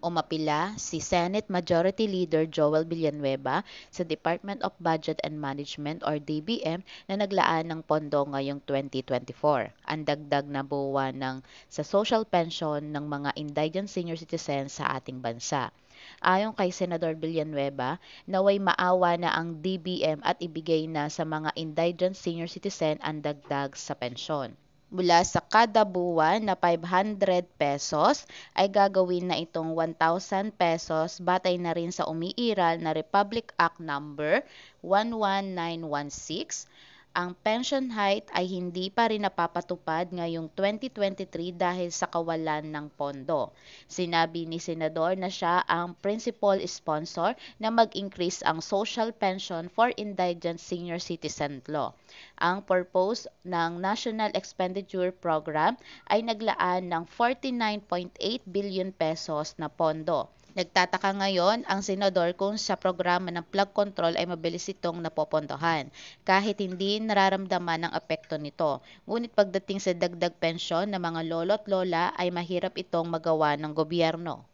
Umapila si Senate Majority Leader Joel Villanueva sa Department of Budget and Management or DBM na naglaan ng pondo ngayong 2024. Ang dagdag na buwan sa social pension ng mga indigent senior citizens sa ating bansa. Ayon kay Senador Villanueva, naway maawa na ang DBM at ibigay na sa mga indigent senior citizen ang dagdag sa pensyon. Mula sa kada buwan na 500 pesos ay gagawin na itong 1,000 pesos batay na rin sa umiiral na Republic Act number 11916. Ang pension height ay hindi pa rin napapatupad ngayong 2023 dahil sa kawalan ng pondo. Sinabi ni Senador na siya ang principal sponsor na mag-increase ang social pension for indigent senior citizen law. Ang purpose ng National Expenditure Program ay naglaan ng 49.8 billion pesos na pondo. Nagtataka ngayon ang senador kung sa programa ng flood control ay mabilis itong napopondohan, kahit hindi nararamdaman ang epekto nito. Ngunit pagdating sa dagdag pensyon ng mga lolo at lola ay mahirap itong magawa ng gobyerno.